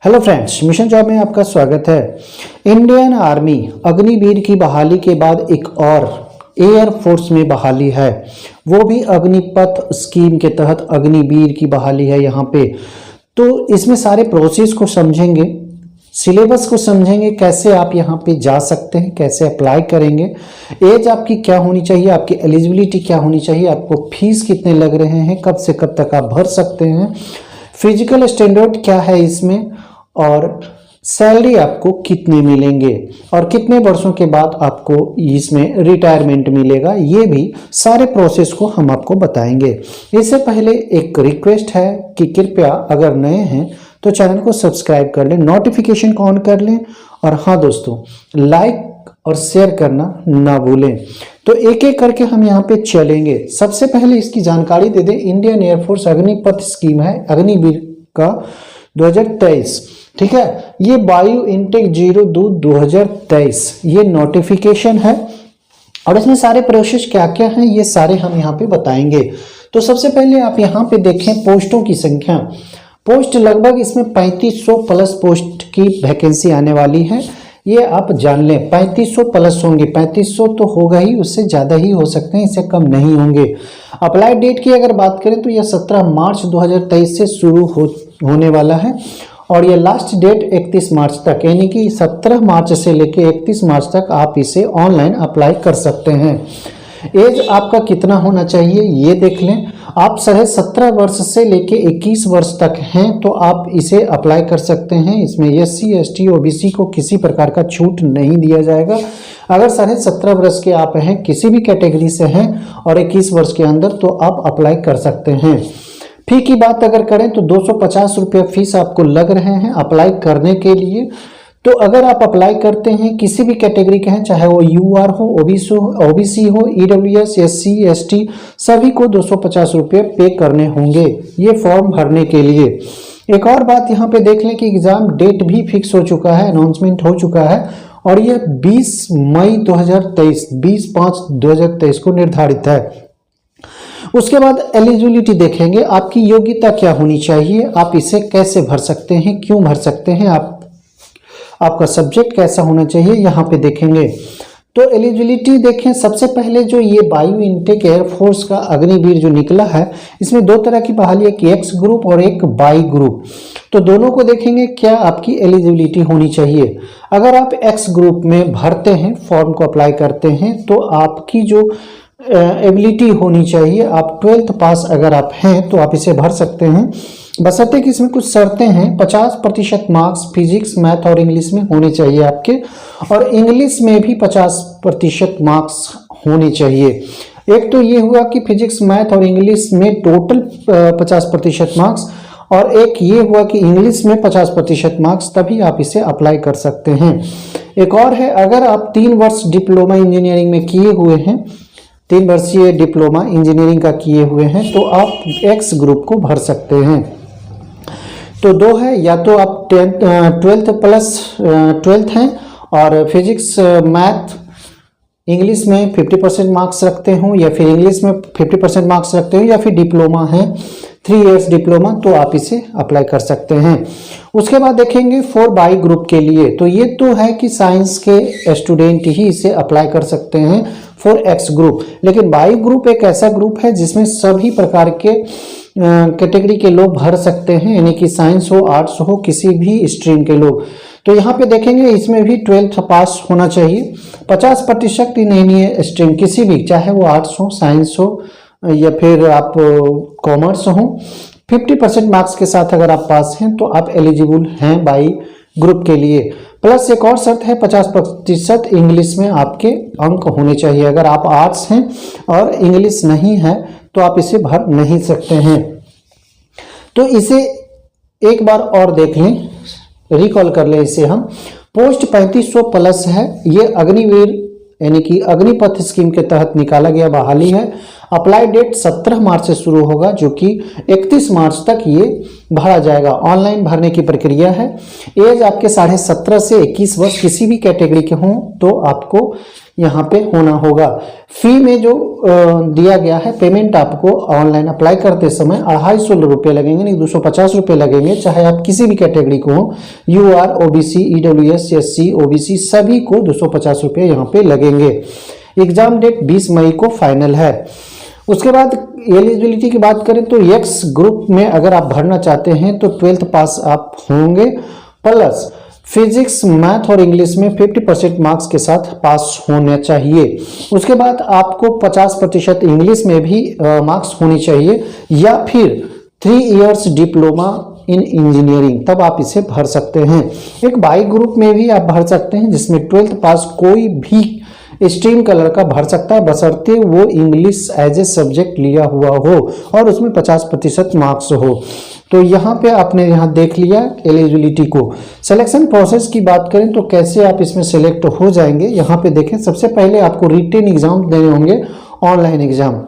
Hello friends, mission job में आपका स्वागत है। इंडियन आर्मी अग्निवीर की बहाली के बाद एक और एयर फोर्स में बहाली है, वो भी अग्निपथ स्कीम के तहत अग्निवीर की बहाली है यहाँ पे। तो इसमें सारे प्रोसेस को समझेंगे, सिलेबस को समझेंगे, कैसे आप यहाँ पे जा सकते हैं, कैसे अप्लाई करेंगे, एज आपकी क्या होनी चाहिए, आपकी एलिजिबिलिटी क्या होनी चाहिए, आपको फीस कितने लग रहे हैं, कब से कब तक आप भर सकते हैं, फिजिकल स्टैंडर्ड क्या है इसमें, और सैलरी आपको कितने मिलेंगे और कितने वर्षों के बाद आपको इसमें रिटायरमेंट मिलेगा, ये भी सारे प्रोसेस को हम आपको बताएंगे। इससे पहले एक रिक्वेस्ट है कि कृपया अगर नए हैं तो चैनल को सब्सक्राइब कर लें, नोटिफिकेशन को ऑन कर लें, और हाँ दोस्तों, लाइक और शेयर करना ना भूलें। तो एक एक करके हम यहाँ पे चलेंगे। सबसे पहले इसकी जानकारी दे दें। इंडियन एयरफोर्स अग्निपथ स्कीम है अग्निवीर का 2023, ठीक है। ये वायु इनटेक 02/2023 ये नोटिफिकेशन है, और इसमें सारे प्रोसेस क्या क्या हैं ये सारे हम यहाँ पे बताएंगे। तो सबसे पहले आप यहाँ पे देखें पोस्टों की संख्या। पोस्ट लगभग इसमें 3500 प्लस पोस्ट की वैकेंसी आने वाली है, ये आप जान लें। 3500 प्लस होंगे, 3500 तो होगा ही, उससे ज़्यादा ही हो सकते हैं, इससे कम नहीं होंगे। अप्लाई डेट की अगर बात करें तो यह 17 मार्च 2023 से शुरू होने वाला है, और ये लास्ट डेट 31 मार्च तक, यानी कि 17 मार्च से लेकर 31 मार्च तक आप इसे ऑनलाइन अप्लाई कर सकते हैं। एज आपका कितना होना चाहिए ये देख लें। आप 17.5 वर्ष से लेके 21 वर्ष तक हैं तो आप इसे अप्लाई कर सकते हैं। इसमें SC ST OBC को किसी प्रकार का छूट नहीं दिया जाएगा। अगर 17.5 वर्ष के आप हैं, किसी भी कैटेगरी से हैं और 21 वर्ष के अंदर, तो आप अप्लाई कर सकते हैं। फी की बात अगर करें तो 250 रुपये फीस आपको लग रहे हैं अप्लाई करने के लिए। तो अगर आप अप्लाई करते हैं, किसी भी कैटेगरी के हैं, चाहे वो UR हो, OBC हो, EWS, SC ST, सभी को 250 रुपये पे करने होंगे ये फॉर्म भरने के लिए। एक और बात यहाँ पे देख लें कि एग्जाम डेट भी फिक्स हो चुका है, अनाउंसमेंट हो चुका है, और यह 20 मई 2023, 20/5/2023 को निर्धारित है। उसके बाद एलिजिबिलिटी देखेंगे, आपकी योग्यता क्या होनी चाहिए, आप इसे कैसे भर सकते हैं, क्यों भर सकते हैं, आपका सब्जेक्ट कैसा होना चाहिए, यहाँ पे देखेंगे। तो एलिजिबिलिटी देखें, सबसे पहले जो ये वायु इनटेक एयरफोर्स का अग्निवीर जो निकला है, इसमें 2 तरह की बहाली है, एक एक्स ग्रुप और एक वाई ग्रुप। तो दोनों को देखेंगे क्या आपकी एलिजिबिलिटी होनी चाहिए। अगर आप एक्स ग्रुप में भरते हैं, फॉर्म को अप्लाई करते हैं, तो आपकी जो एबिलिटी होनी चाहिए, आप 12th पास अगर आप हैं तो आप इसे भर सकते हैं, बशर्ते कि इसमें कुछ शर्तें हैं। 50% मार्क्स फिजिक्स, मैथ और इंग्लिश में होने चाहिए आपके, और इंग्लिश में भी 50% मार्क्स होने चाहिए। एक तो ये हुआ कि फिजिक्स, मैथ और इंग्लिश में टोटल 50% मार्क्स, और एक ये हुआ कि इंग्लिश में 50% मार्क्स, तभी आप इसे अप्लाई कर सकते हैं। एक और है, अगर आप 3 वर्ष डिप्लोमा इंजीनियरिंग में किए हुए हैं, 3 वर्षीय डिप्लोमा इंजीनियरिंग का किए हुए हैं, तो आप एक्स ग्रुप को भर सकते हैं। तो 2 है, या तो आप 12th प्लस 12th हैं और फिजिक्स, मैथ, इंग्लिश में 50% मार्क्स रखते हो, या फिर इंग्लिश में 50% मार्क्स रखते हो, या फिर डिप्लोमा है 3 इयर्स डिप्लोमा, तो आप इसे अप्लाई कर सकते हैं। उसके बाद देखेंगे 4 बाई ग्रुप के लिए, तो ये तो है कि साइंस के स्टूडेंट ही इसे अप्लाई कर सकते हैं 4X ग्रुप। लेकिन बाई ग्रुप एक ऐसा ग्रुप है जिसमें सभी प्रकार के कैटेगरी के लोग भर सकते हैं, यानी कि साइंस हो, आर्ट्स हो, किसी भी स्ट्रीम के लोग। तो यहाँ पे देखेंगे इसमें भी 12th पास होना चाहिए। 50% इन एनी स्ट्रीम, किसी भी, चाहे वो आर्ट्स हो, साइंस हो, या फिर आप कॉमर्स हो, 50% मार्क्स के साथ अगर आप पास हैं तो आप एलिजिबल हैं बाई ग्रुप के लिए। प्लस एक और शर्त है, 50% इंग्लिश में आपके अंक होने चाहिए। अगर आप आर्ट्स हैं और इंग्लिश नहीं है तो आप इसे भर नहीं सकते हैं। तो इसे एक बार और देख लें, रिकॉल कर लें इसे हम। पोस्ट 3500 प्लस है, ये अग्निवीर यानी कि अग्निपथ स्कीम के तहत निकाला गया बहाली है। अप्लाई डेट 17 मार्च से शुरू होगा, जो कि 31 मार्च तक ये भरा जाएगा। ऑनलाइन भरने की प्रक्रिया है। एज आपके 17.5 से 21 वर्ष किसी भी कैटेगरी के हों तो आपको यहाँ पे होना होगा। फी में जो दिया गया है, पेमेंट आपको ऑनलाइन अप्लाई करते समय 250 रुपये लगेंगे, नहीं 250 रुपये लगेंगे, चाहे आप किसी भी कैटेगरी को हो, UR, OBC, EWS, SC, OBC सभी को 250 रुपये यहाँ पे लगेंगे। एग्जाम डेट 20 मई को फाइनल है। उसके बाद एलिजिबिलिटी की बात करें तो एक्स ग्रुप में अगर आप भरना चाहते हैं तो 12th पास आप होंगे, प्लस फिजिक्स, मैथ और इंग्लिश में 50% मार्क्स के साथ पास होना चाहिए। उसके बाद आपको 50% इंग्लिश में भी मार्क्स होनी चाहिए, या फिर 3 इयर्स डिप्लोमा इन इंजीनियरिंग, तब आप इसे भर सकते हैं। एक बाई ग्रुप में भी आप भर सकते हैं, जिसमें 12th पास कोई भी स्ट्रीम कलर का भर सकता है, बशर्ते वो इंग्लिश एज ए सब्जेक्ट लिया हुआ हो और उसमें 50% मार्क्स हो। तो यहाँ पे आपने यहाँ देख लिया एलिजिबिलिटी को। सिलेक्शन प्रोसेस की बात करें तो कैसे आप इसमें सेलेक्ट हो जाएंगे, यहाँ पे देखें। सबसे पहले आपको रिटन एग्जाम देने होंगे, ऑनलाइन एग्जाम।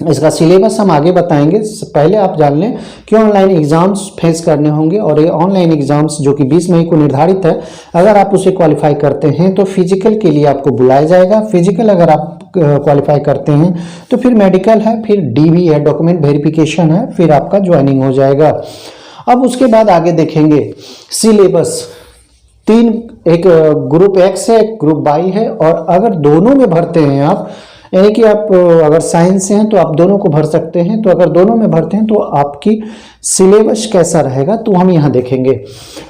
इसका सिलेबस हम आगे बताएंगे, पहले आप जान लें कि ऑनलाइन एग्जाम्स फेस करने होंगे। और ये ऑनलाइन एग्जाम्स जो कि 20 मई को निर्धारित है, अगर आप उसे क्वालिफाई करते हैं तो फिजिकल के लिए आपको बुलाया जाएगा। फिजिकल अगर आप क्वालिफाई करते हैं तो फिर मेडिकल है, फिर DV है, डॉक्यूमेंट वेरिफिकेशन है, फिर आपका ज्वाइनिंग हो जाएगा। अब उसके बाद आगे देखेंगे सिलेबस। 3, एक ग्रुप X है, एक ग्रुप Y है, और अगर दोनों में भरते हैं आप, यानी कि आप अगर साइंस से हैं तो आप दोनों को भर सकते हैं, तो अगर दोनों में भरते हैं तो आपकी सिलेबस कैसा रहेगा तो हम यहाँ देखेंगे।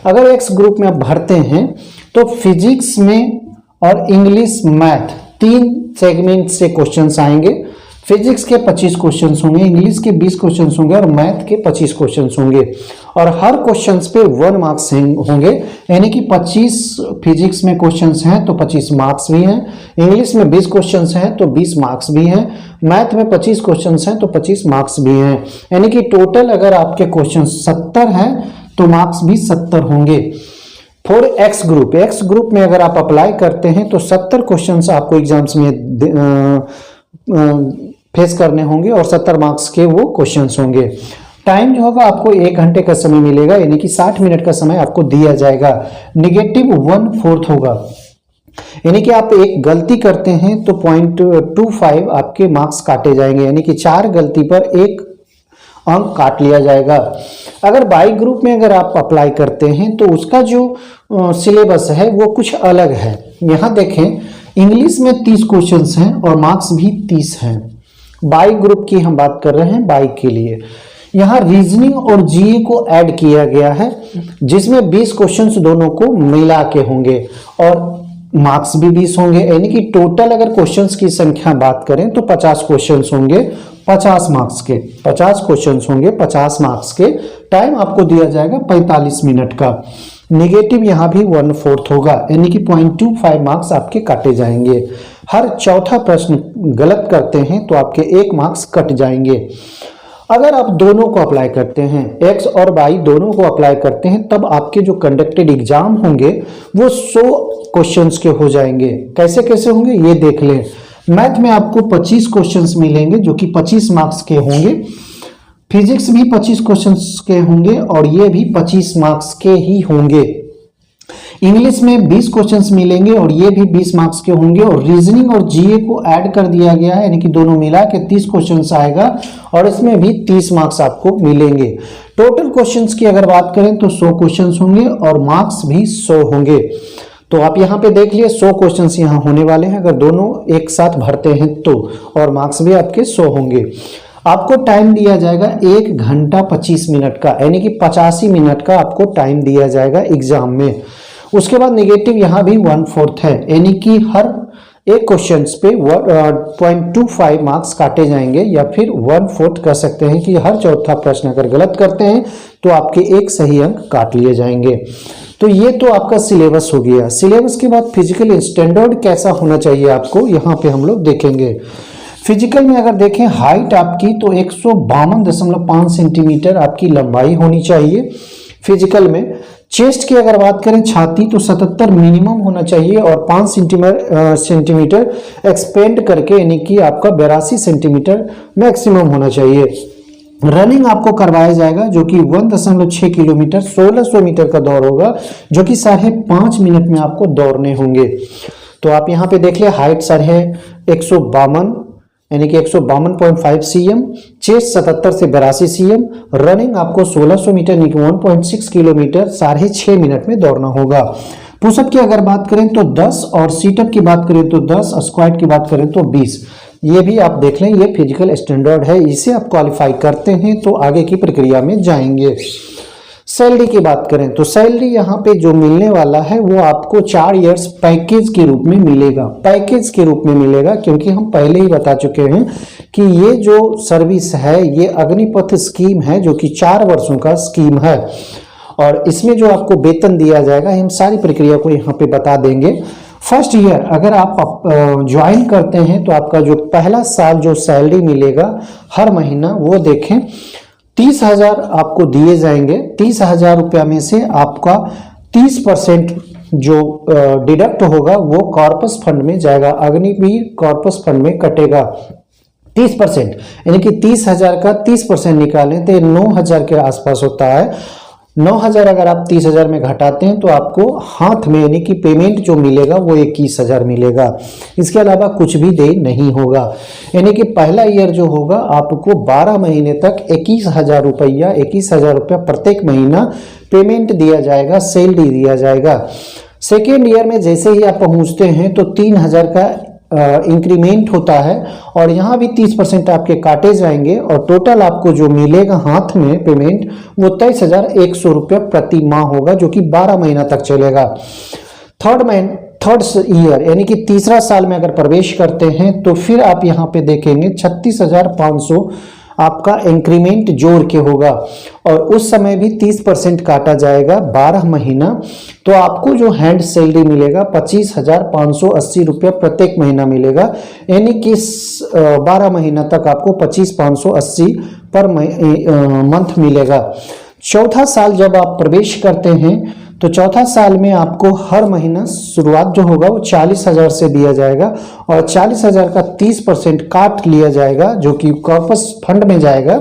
अगर एक्स ग्रुप में आप भरते हैं तो फिजिक्स में और इंग्लिश, मैथ 3 सेगमेंट से क्वेश्चंस आएंगे। फिजिक्स के 25 क्वेश्चंस होंगे, इंग्लिश के 20 क्वेश्चंस होंगे और मैथ के 25 क्वेश्चंस होंगे, और हर क्वेश्चंस पे 1 मार्क्स होंगे। यानी कि 25 फिजिक्स में क्वेश्चंस हैं तो 25 मार्क्स भी हैं, इंग्लिश में 20 क्वेश्चंस हैं तो 20 मार्क्स भी हैं, मैथ में 25 क्वेश्चंस हैं तो 25 मार्क्स भी हैं। यानी कि टोटल अगर आपके क्वेश्चन 70 हैं तो मार्क्स भी 70 होंगे। फॉर एक्स ग्रुप में अगर आप अप्लाई करते हैं तो 70 क्वेश्चंस आपको एग्जाम्स में फेस करने होंगे और 70 मार्क्स के वो क्वेश्चंस होंगे। टाइम जो होगा आपको 1 घंटे का समय मिलेगा, यानी कि 60 मिनट का समय आपको दिया जाएगा। निगेटिव 1/4 होगा, यानी कि आप एक गलती करते हैं तो 0.25 आपके मार्क्स काटे जाएंगे, यानी कि 4 गलती पर 1 अंक काट लिया जाएगा। अगर बाई ग्रुप में अगर आप अप्लाई करते हैं तो उसका जो सिलेबस है वो कुछ अलग है। यहाँ देखें, इंग्लिश में 30 क्वेश्चंस हैं और मार्क्स भी 30 हैं। बाई ग्रुप की हम बात कर रहे हैं, बाई के लिए यहाँ रीजनिंग और GE को ऐड किया गया है, जिसमें 20 क्वेश्चंस दोनों को मिला के होंगे और मार्क्स भी 20 होंगे। यानी कि टोटल अगर क्वेश्चंस की संख्या बात करें तो 50 क्वेश्चंस होंगे 50 मार्क्स के, 50 क्वेश्चंस होंगे 50 मार्क्स के। टाइम आपको दिया जाएगा 45 मिनट का। निगेटिव यहाँ भी 1/4 होगा, यानी कि 0.25 मार्क्स आपके काटे जाएंगे। हर चौथा प्रश्न गलत करते हैं तो आपके 1 मार्क्स कट जाएंगे। अगर आप दोनों को अप्लाई करते हैं, एक्स और वाई दोनों को अप्लाई करते हैं, तब आपके जो कंडक्टेड एग्जाम होंगे वो 100 क्वेश्चंस के हो जाएंगे। कैसे कैसे होंगे ये देख लें। मैथ में आपको 25 क्वेश्चंस मिलेंगे जो कि 25 मार्क्स के होंगे। फिजिक्स भी 25 क्वेश्चंस के होंगे और ये भी 25 मार्क्स के ही होंगे। इंग्लिश में 20 क्वेश्चंस मिलेंगे और ये भी 20 मार्क्स के होंगे। और रीजनिंग और जीए को ऐड कर दिया गया है, यानी कि दोनों मिला के 30 क्वेश्चंस आएगा और इसमें भी 30 मार्क्स आपको मिलेंगे। टोटल क्वेश्चंस की अगर बात करें तो 100 क्वेश्चंस होंगे और मार्क्स भी 100 होंगे। तो आप यहाँ पे देख लिए 100 क्वेश्चंस यहाँ होने वाले हैं अगर दोनों एक साथ भरते हैं तो, और मार्क्स भी आपके 100 होंगे। आपको टाइम दिया जाएगा 1 घंटा 25 मिनट का, यानी कि 85 मिनट का आपको टाइम दिया जाएगा एग्जाम में। उसके बाद नेगेटिव यहाँ भी 1/4 है, यानी कि हर एक क्वेश्चन पे 0.25 मार्क्स काटे जाएंगे, या फिर 1/4 कह सकते हैं कि हर चौथा प्रश्न अगर गलत करते हैं तो आपके 1 सही अंक काट लिए जाएंगे। तो ये तो आपका सिलेबस हो गया। सिलेबस के बाद फिजिकल स्टैंडर्ड कैसा होना चाहिए आपको यहाँ पे हम लोग देखेंगे। फिजिकल में अगर देखें हाइट आपकी तो 152.5 सेंटीमीटर आपकी लंबाई होनी चाहिए। फिजिकल में चेस्ट की अगर बात करें छाती तो 77 मिनिमम होना चाहिए और 5 सेंटीमीटर एक्सपेंड करके यानी कि आपका 82 सेंटीमीटर मैक्सिमम होना चाहिए। रनिंग आपको करवाया जाएगा जो कि 1.6 किलोमीटर 1600 मीटर का दौड़ होगा जो कि 5.5 मिनट में आपको दौड़ने होंगे। तो आप यहाँ पे देख ले हाइट 152 यानी कि 152.5 cm, चेस्ट 77 से 82 cm, रनिंग आपको 1600 मीटर यानी कि 1.6 किलोमीटर 6.5 मिनट में दौड़ना होगा। पुशअप की अगर बात करें तो 10 और सीटअप की बात करें तो 10, स्क्वाट की बात करें तो 20। ये भी आप देख लें, ये फिजिकल स्टैंडर्ड है, इसे आप क्वालिफाई करते हैं तो आगे की प्रक्रिया में जाएंगे। सैलरी की बात करें तो सैलरी यहाँ पे जो मिलने वाला है वो आपको 4 इयर्स पैकेज के रूप में मिलेगा। पैकेज के रूप में मिलेगा क्योंकि हम पहले ही बता चुके हैं कि ये जो सर्विस है ये अग्निपथ स्कीम है जो कि 4 वर्षों का स्कीम है और इसमें जो आपको वेतन दिया जाएगा हम सारी प्रक्रिया को यहाँ पे बता देंगे। फर्स्ट ईयर अगर आप ज्वाइन करते हैं तो आपका जो पहला साल जो सैलरी मिलेगा हर महीना वो देखें 30,000 आपको दिए जाएंगे। 30,000 रुपया में से आपका 30% जो डिडक्ट होगा वो कॉर्पस फंड में जाएगा, अग्निवीर कॉर्पस फंड में कटेगा। 30% यानी कि 30,000 का 30% निकालें तो 9,000 के आसपास होता है। 9,000 अगर आप 30,000 में घटाते हैं तो आपको हाथ में यानी कि पेमेंट जो मिलेगा वो 21,000 मिलेगा। इसके अलावा कुछ भी दे नहीं होगा। यानी कि पहला ईयर जो होगा आपको 12 महीने तक 21,000 रुपया 21,000 रुपया प्रत्येक महीना पेमेंट दिया जाएगा, सैलरी दिया जाएगा। सेकेंड ईयर में जैसे ही आप पहुंचते हैं तो 3,000 का इंक्रीमेंट होता है और यहाँ भी 30% आपके काटे जाएंगे और टोटल आपको जो मिलेगा हाथ में पेमेंट वो 23,100 रुपया प्रति माह होगा जो कि 12 महीना तक चलेगा। थर्ड ईयर यानी कि तीसरा साल में अगर प्रवेश करते हैं तो फिर आप यहाँ पे देखेंगे 36,500 आपका इंक्रीमेंट जोड़ के होगा और उस समय भी 30% काटा जाएगा 12 महीना। तो आपको जो हैंड सैलरी मिलेगा 25,580 रुपया प्रत्येक महीना मिलेगा यानी कि 12 महीना तक आपको 25,580 पर मंथ मिलेगा। चौथा साल जब आप प्रवेश करते हैं तो चौथा साल में आपको हर महीना शुरुआत जो होगा वो 40,000 से दिया जाएगा और 40,000 का 30% काट लिया जाएगा जो कि कॉर्पस फंड में जाएगा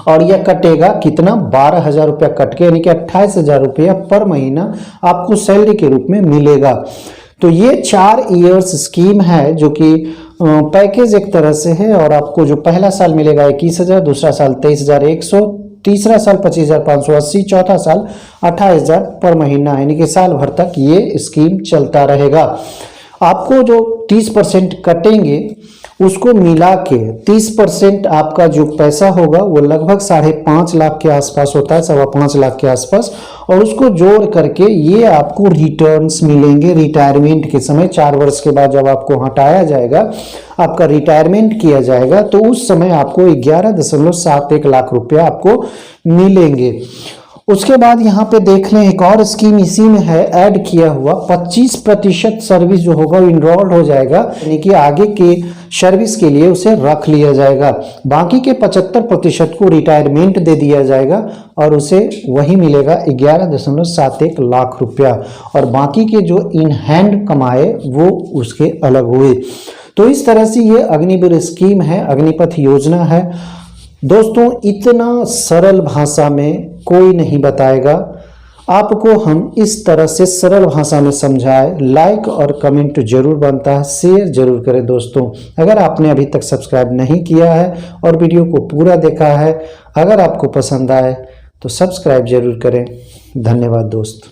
और यह कटेगा कितना 12,000 रुपया कट के यानी कि 28,000 रुपया पर महीना आपको सैलरी के रूप में मिलेगा। तो ये 4 इयर्स स्कीम है जो कि पैकेज एक तरह से है और आपको जो पहला साल मिलेगा 21,000, दूसरा साल 23,100, तीसरा साल 25,580, चौथा साल 28,000 पर महीना यानी कि साल भर तक ये स्कीम चलता रहेगा। आपको जो 30% कटेंगे उसको मिला के 30% आपका जो पैसा होगा वो लगभग 5.5 लाख के आसपास होता है, 5.25 लाख के आसपास, और उसको जोड़ करके ये आपको रिटर्न्स मिलेंगे रिटायरमेंट के समय। 4 वर्ष के बाद जब आपको हटाया जाएगा, आपका रिटायरमेंट किया जाएगा तो उस समय आपको 11.71 लाख रुपया आपको मिलेंगे। उसके बाद यहाँ पे देख लें एक और स्कीम इसी में है ऐड किया हुआ, 25% सर्विस जो होगा वो इनरोल्ड हो जाएगा यानी कि आगे के सर्विस के लिए उसे रख लिया जाएगा। बाकी के 75% को रिटायरमेंट दे दिया जाएगा और उसे वही मिलेगा 11.71 लाख रुपया और बाकी के जो इन हैंड कमाए वो उसके अलग हुए। तो इस तरह से ये अग्निवीर स्कीम है, अग्निपथ योजना है। दोस्तों इतना सरल भाषा में कोई नहीं बताएगा, आपको हम इस तरह से सरल भाषा में समझाए। लाइक और कमेंट जरूर बनता है, शेयर जरूर करें दोस्तों। अगर आपने अभी तक सब्सक्राइब नहीं किया है और वीडियो को पूरा देखा है, अगर आपको पसंद आए तो सब्सक्राइब जरूर करें। धन्यवाद दोस्त।